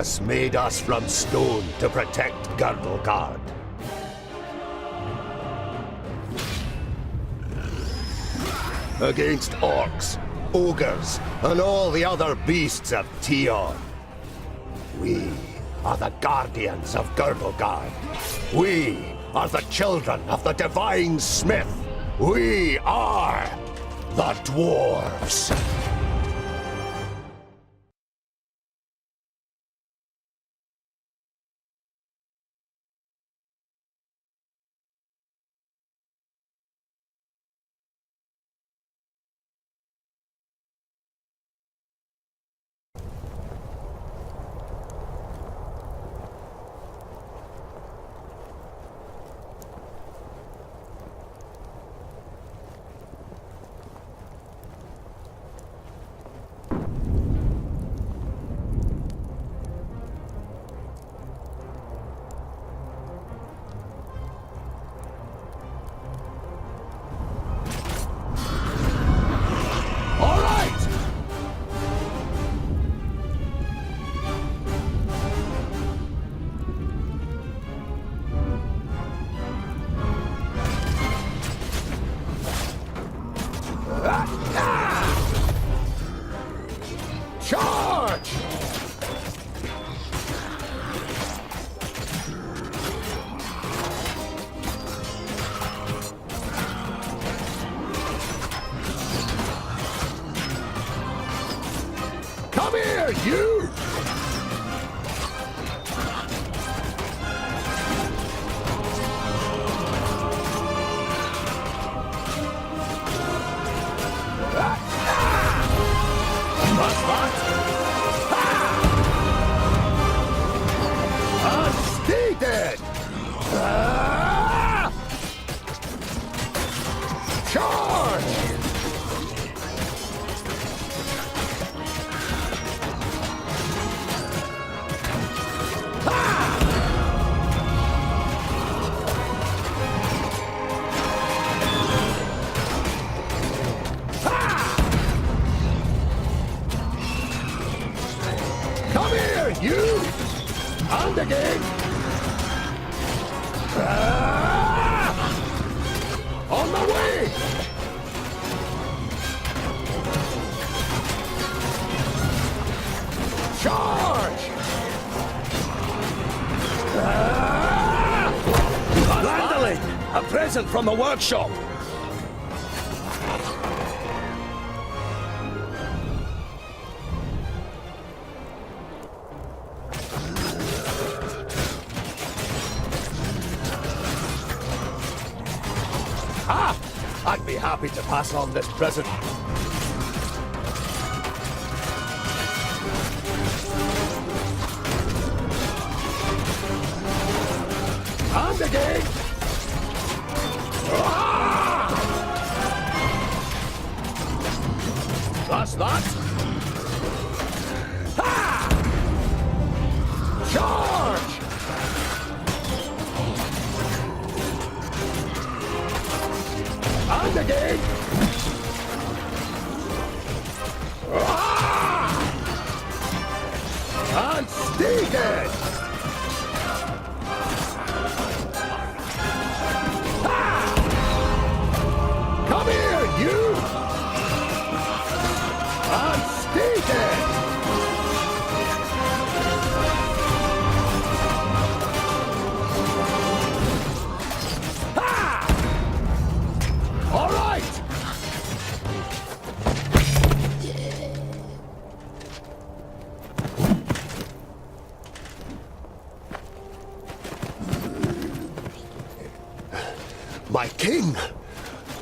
Argus made us from stone to protect Girdlegard. Against orcs, ogres, and all the other beasts of Tion. We are the guardians of Girdlegard. We are the children of the divine smith. We are the Dwarves. Charge! Come here, you! Come here, you! And again! On the way! Charge! Landolin! A present from the workshop! I'd be happy to pass on this present. And again! That's that! Ha! Charge! And again! And stay dead! Come here, you! And stay dead! All right! My king!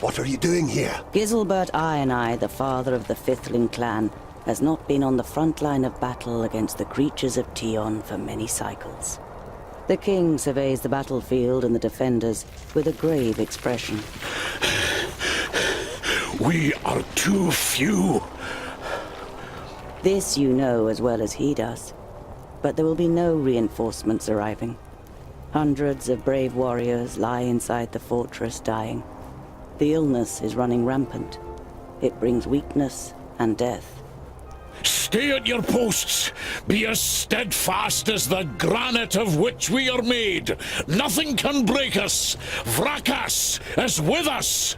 What are you doing here? Giselbert I, the father of the Fifthling clan, has not been on the front line of battle against the creatures of Tion for many cycles. The king surveys the battlefield and the defenders with a grave expression. We are too few. This you know as well as he does. But there will be no reinforcements arriving. Hundreds of brave warriors lie inside the fortress dying. The illness is running rampant. It brings weakness and death. Stay at your posts. Be as steadfast as the granite of which we are made. Nothing can break us. Vrakas is with us.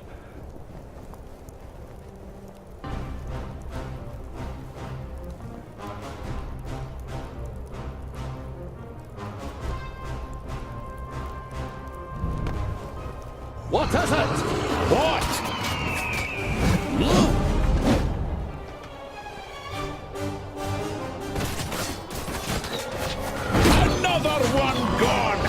What is it? What? Another one gone!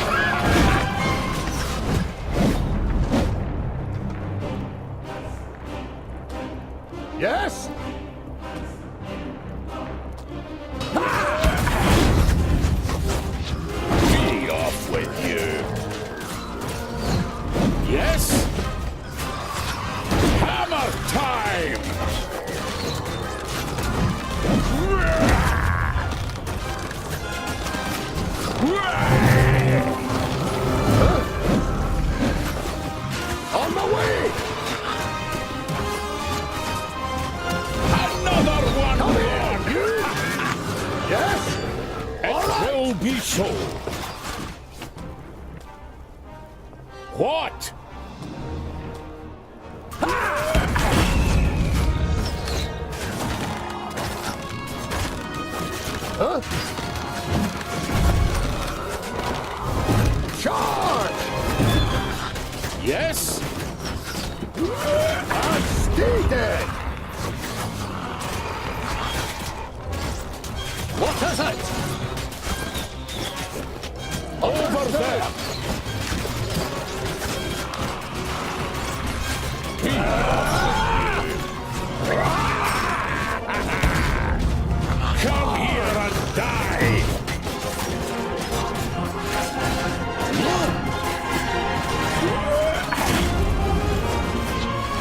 Yes? Be off with you! Yes? Hammer time! On the way! Another one Come gone! here, you! Yes? It will be so. What? Huh? Charge! Yes? And stay dead! What is it? Over there! Be off with you. Come here and die!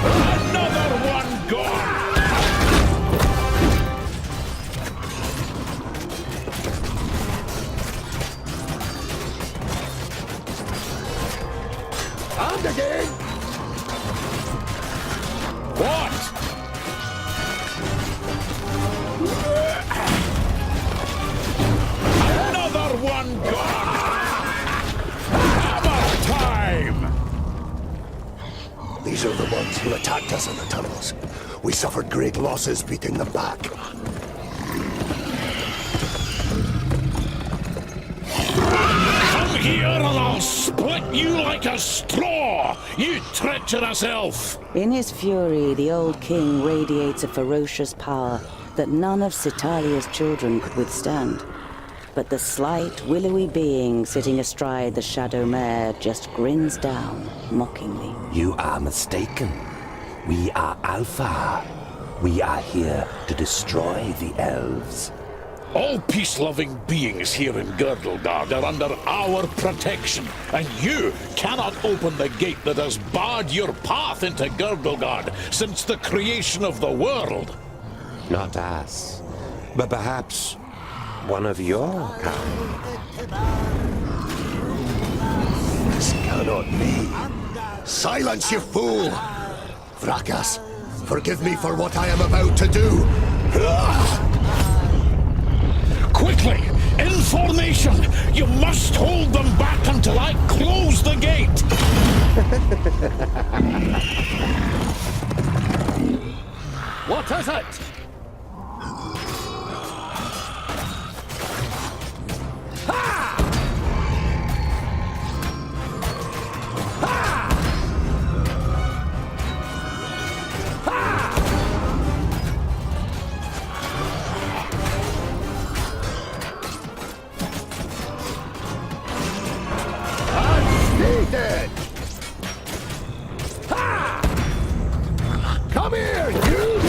Another one gone! And again! What? Another one gone! Hammer time! These are the ones who attacked us in the tunnels. We suffered great losses beating them back. Come here and I'll split you like a straw, you treacherous elf! In his fury, the old king radiates a ferocious power that none of Citalia's children could withstand. But the slight, willowy being sitting astride the shadow mare just grins down, mockingly. You are mistaken. We are Alpha. We are here to destroy the elves. All peace-loving beings here in Girdlegard are under our protection, and you cannot open the gate that has barred your path into Girdlegard since the creation of the world. Not us, but perhaps one of your kind. This cannot be. Silence, you fool! Vrakas, forgive me for what I am about to do. Quickly! In formation! You must hold them back until I close the gate! What is it? Dead! Ha! Come here, you!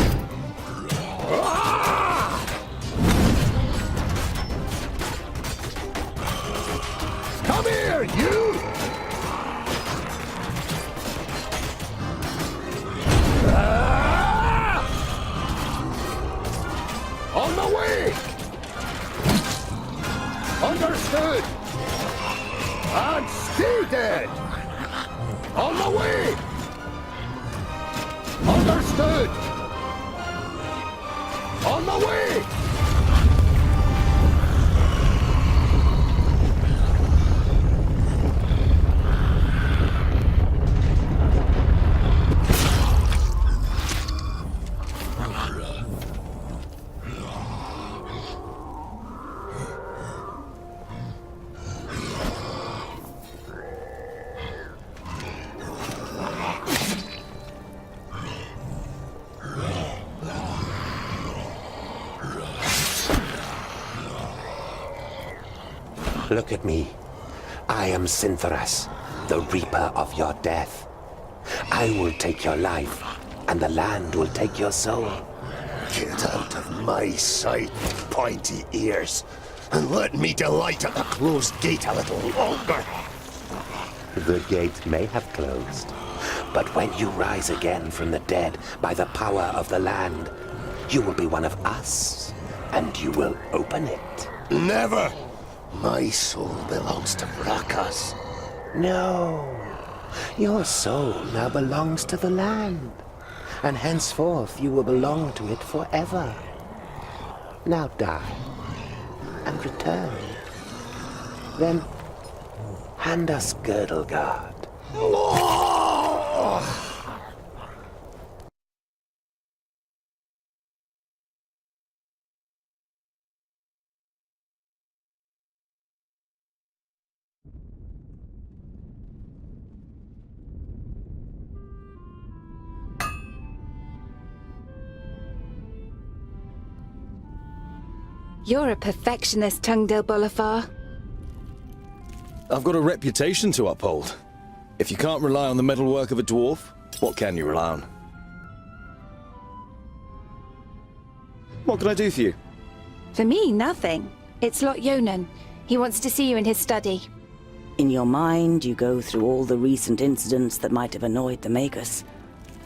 Ah! Come here, you! Ah! On the way! Understood! And stay dead! On the way! Understood! On the way! Look at me. I am Syntheras, the reaper of your death. I will take your life, and the land will take your soul. Get out of my sight, pointy ears, and let me delight at the closed gate a little longer. The gate may have closed, but when you rise again from the dead by the power of the land, you will be one of us, and you will open it. Never! My soul belongs to Brakas. No, your soul now belongs to the land, and henceforth you will belong to it forever. Now die, and return. Then hand us Girdlegard. You're a perfectionist, Tungdil Goldhand. I've got a reputation to uphold. If you can't rely on the metalwork of a dwarf, what can you rely on? What can I do for you? For me, nothing. It's Lot Yonan. He wants to see you in his study. In your mind, you go through all the recent incidents that might have annoyed the Magus.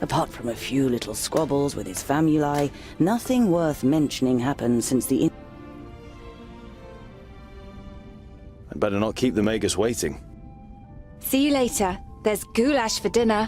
Apart from a few little squabbles with his famuli, nothing worth mentioning happened since the... I'd better not keep the Magus waiting. See you later. There's goulash for dinner.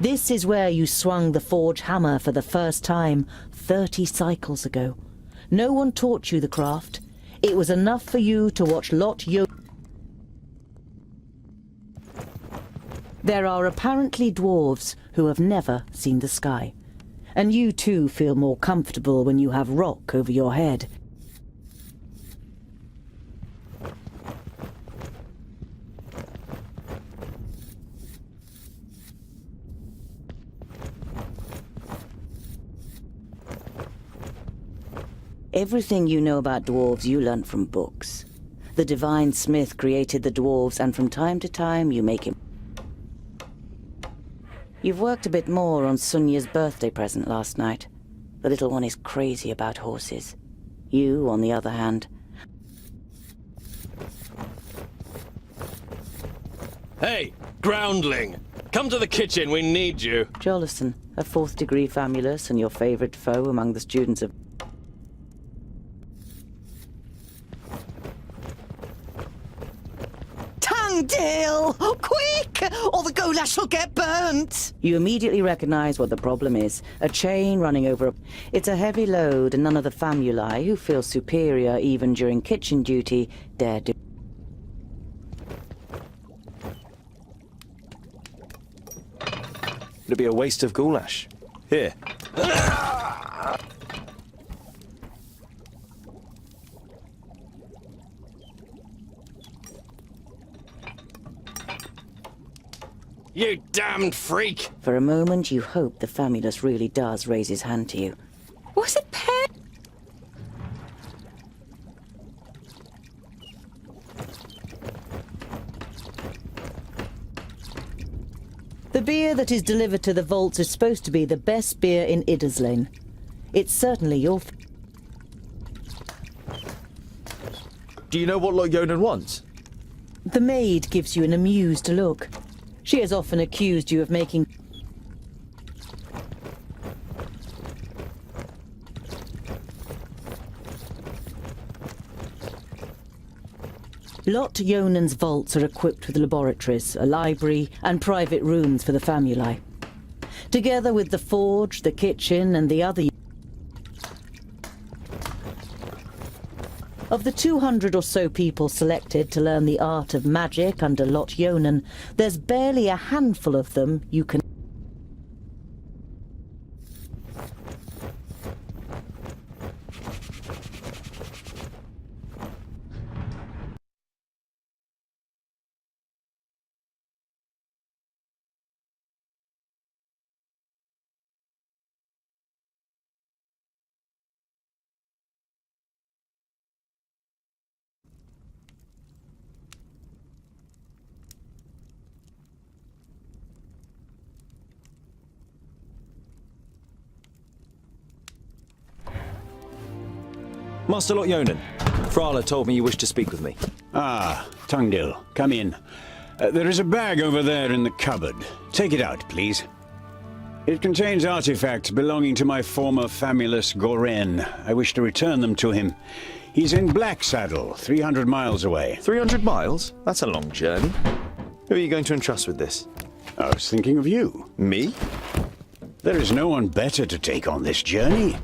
This is where you swung the forge hammer for the first time 30 cycles ago. No one taught you the craft. It was enough for you to watch Lot Yo... There are apparently dwarves who have never seen the sky. And you too feel more comfortable when you have rock over your head. Everything you know about dwarves you learnt from books. The divine smith created the dwarves, and from time to time you make him... You've worked a bit more on Sunya's birthday present last night. The little one is crazy about horses. You, on the other hand... Hey, groundling! Come to the kitchen, we need you! Jolison, a 4th degree famulus and your favourite foe among the students of... Tungdil! Quick! Or the goulash will get burnt! You immediately recognize what the problem is. A chain running over a... It's a heavy load, and none of the famuli, who feel superior even during kitchen duty, dare do... It'd be a waste of goulash. Here. You damned freak! For a moment, you hope the famulus really does raise his hand to you. Was it pear? The beer that is delivered to the vaults is supposed to be the best beer in Idderslane. It's certainly your... Do you know what Lot Yonan wants? The maid gives you an amused look. She has often accused you of making... Lot Yonan's vaults are equipped with laboratories, a library, and private rooms for the famuli. Together with the forge, the kitchen, and the other... Of the 200 or so people selected to learn the art of magic under Lot Yonan, there's barely a handful of them you can... Master Lot Yonan, Frala told me you wished to speak with me. Ah, Tungdil, come in. There is a bag over there in the cupboard. Take it out, please. It contains artifacts belonging to my former famulus Goren. I wish to return them to him. He's in Black Saddle, 300 miles away. 300 miles? That's a long journey. Who are you going to entrust with this? I was thinking of you. Me? There is no one better to take on this journey.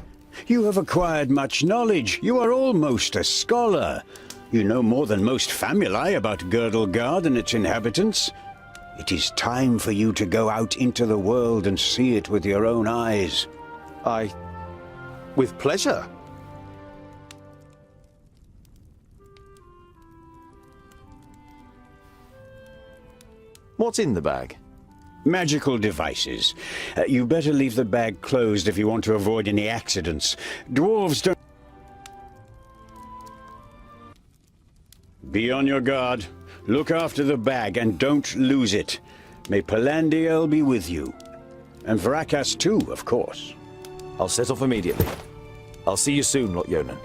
You have acquired much knowledge. You are almost a scholar. You know more than most famuli about Girdlegard and its inhabitants. It is time for you to go out into the world and see it with your own eyes. With pleasure. What's in the bag? Magical devices. You better leave the bag closed if you want to avoid any accidents. Dwarves don't... Be on your guard. Look after the bag and don't lose it. May Palandiel be with you. And Vrakas too, of course. I'll set off immediately. I'll see you soon, Lot Yonan.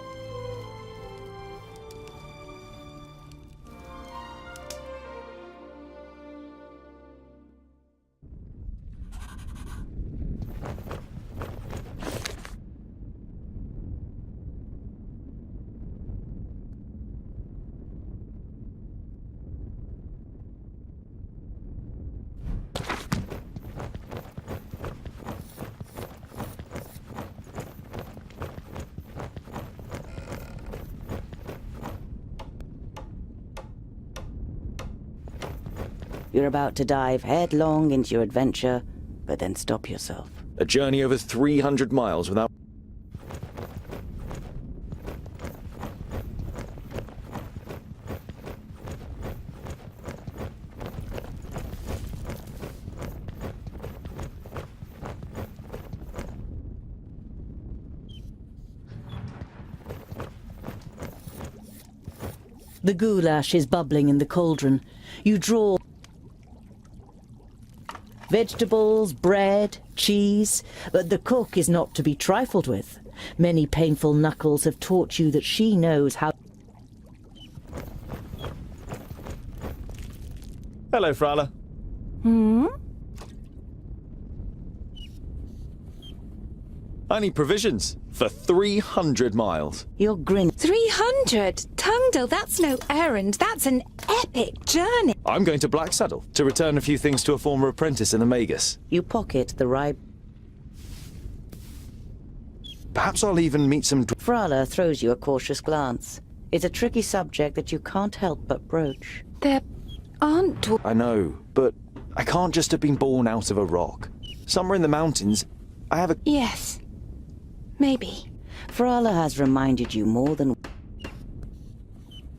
You're about to dive headlong into your adventure, but then stop yourself. A journey over 300 miles without... The goulash is bubbling in the cauldron. You draw vegetables, bread, cheese, but the cook is not to be trifled with. Many painful knuckles have taught you that she knows how... Hello, Frala. I need provisions for 300 miles. You're grin. 300? Tungdil, that's no errand. That's an epic journey. I'm going to Black Saddle to return a few things to a former apprentice in the Magus. You pocket the right... Perhaps I'll even meet some... Frala throws you a cautious glance. It's a tricky subject that you can't help but broach. There aren't... I know, but I can't just have been born out of a rock. Somewhere in the mountains, I have a... Yes. Maybe. Frala has reminded you more than...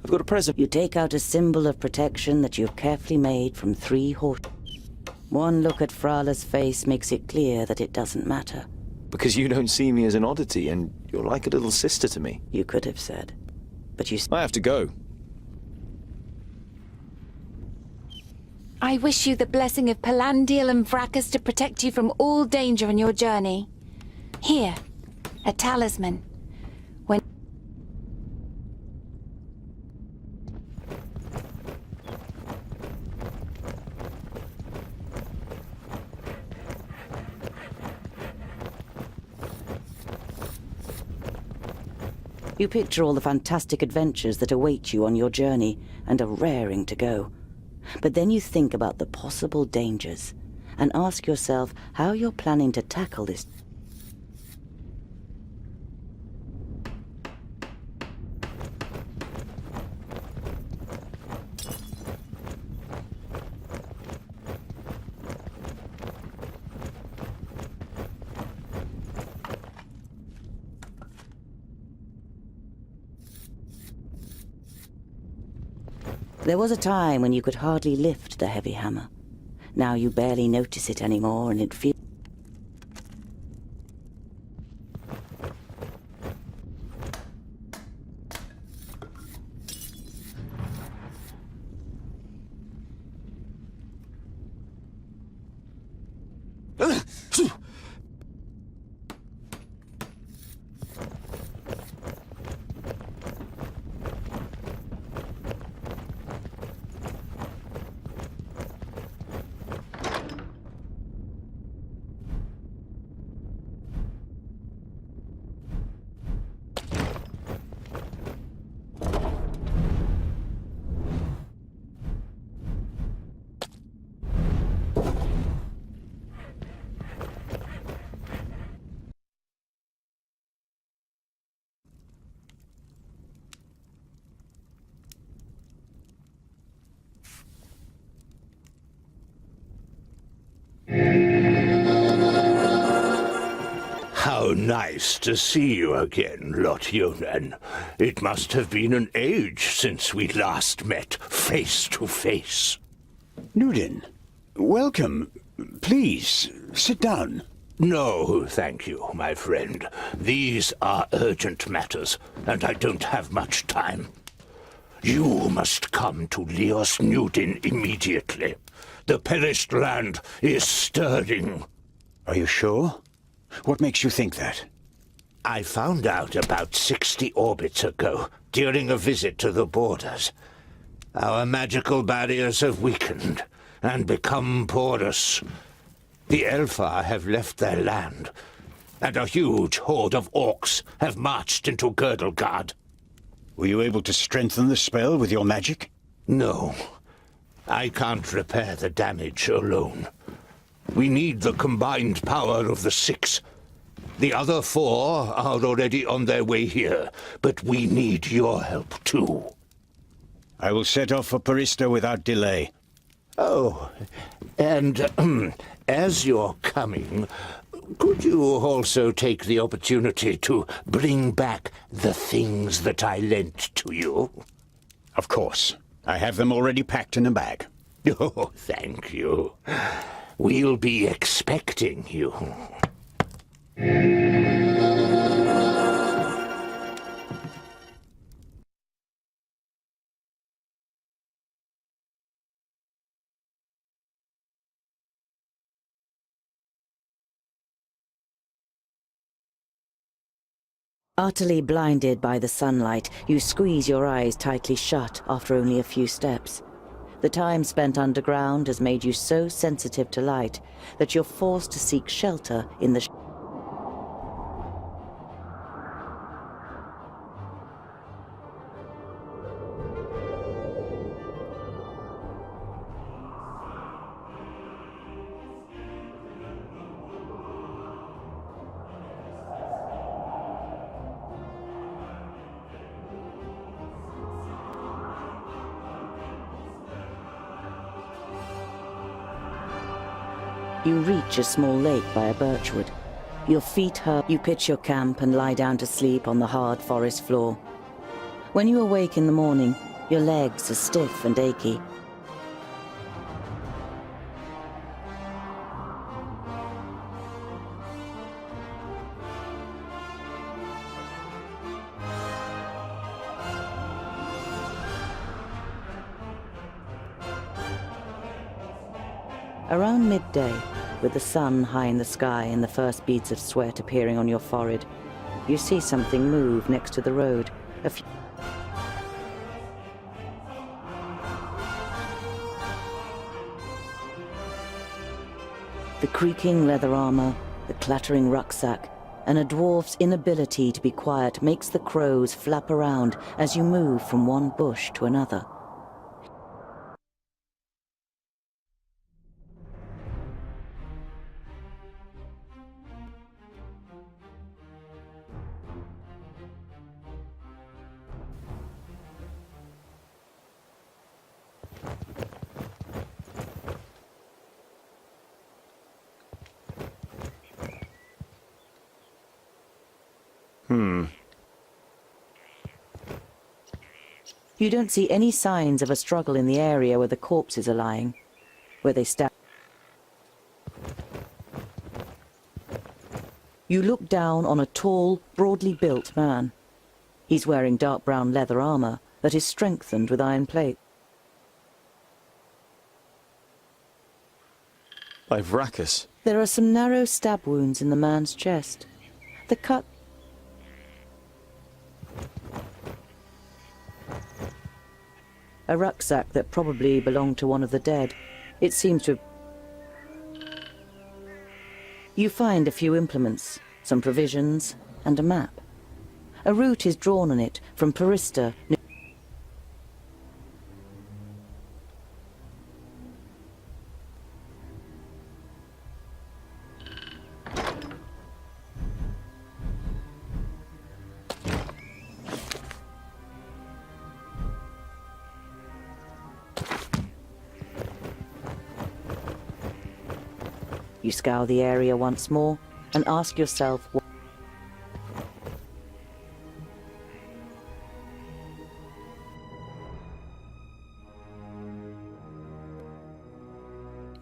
I've got a present. You take out a symbol of protection that you've carefully made from 3 horse... One look at Frala's face makes it clear that it doesn't matter. Because you don't see me as an oddity, and you're like a little sister to me. You could have said. But you... I have to go. I wish you the blessing of Palandiel and Vrakas to protect you from all danger on your journey. Here, a talisman. When... You picture all the fantastic adventures that await you on your journey and are raring to go. But then you think about the possible dangers and ask yourself how you're planning to tackle this. There was a time when you could hardly lift the heavy hammer. Now you barely notice it anymore, and it feels... How nice to see you again, Lot-Yonan. It must have been an age since we last met face to face. Nudin, welcome. Please, sit down. No, thank you, my friend. These are urgent matters, and I don't have much time. You must come to Leos Nudin immediately. The perished land is stirring. Are you sure? What makes you think that? I found out about 60 orbits ago, during a visit to the borders. Our magical barriers have weakened and become porous. The Elfar have left their land, and a huge horde of orcs have marched into Girdlegard. Were you able to strengthen the spell with your magic? No. I can't repair the damage alone. We need the combined power of the 6. The other 4 are already on their way here, but we need your help too. I will set off for Parista without delay. Oh, and as you're coming, could you also take the opportunity to bring back the things that I lent to you? Of course. I have them already packed in a bag. Oh, thank you. We'll be expecting you. Utterly blinded by the sunlight, you squeeze your eyes tightly shut after only a few steps. The time spent underground has made you so sensitive to light that you're forced to seek shelter in the... You reach a small lake by a birchwood. Your feet hurt. You pitch your camp and lie down to sleep on the hard forest floor. When you awake in the morning, your legs are stiff and achy. Around midday, with the sun high in the sky and the first beads of sweat appearing on your forehead, you see something move next to the road. The creaking leather armor, the clattering rucksack, and a dwarf's inability to be quiet makes the crows flap around as you move from one bush to another. You don't see any signs of a struggle in the area where the corpses are lying, where they stand. You look down on a tall, broadly built man. He's wearing dark brown leather armor that is strengthened with iron plate. By Vracus. There are some narrow stab wounds in the man's chest. The cut... A rucksack that probably belonged to one of the dead. It seems to have... You find a few implements, some provisions, and a map. A route is drawn on it from Parista. You scour the area once more and ask yourself what...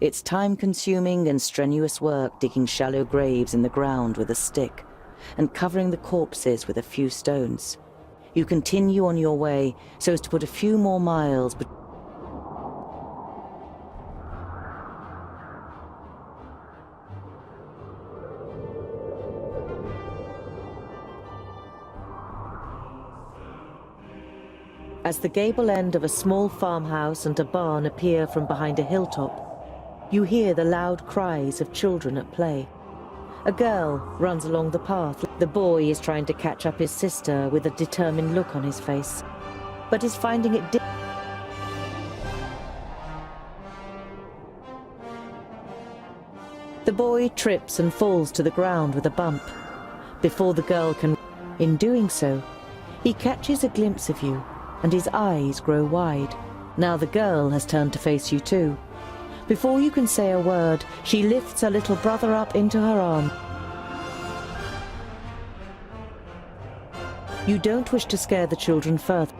It's time-consuming and strenuous work digging shallow graves in the ground with a stick and covering the corpses with a few stones. You continue on your way so as to put a few more miles between... As the gable end of a small farmhouse and a barn appear from behind a hilltop, you hear the loud cries of children at play. A girl runs along the path. The boy is trying to catch up his sister with a determined look on his face, but is finding it difficult. The boy trips and falls to the ground with a bump. Before the girl can... In doing so, he catches a glimpse of you, and his eyes grow wide. Now the girl has turned to face you too. Before you can say a word, she lifts her little brother up into her arm. You don't wish to scare the children further.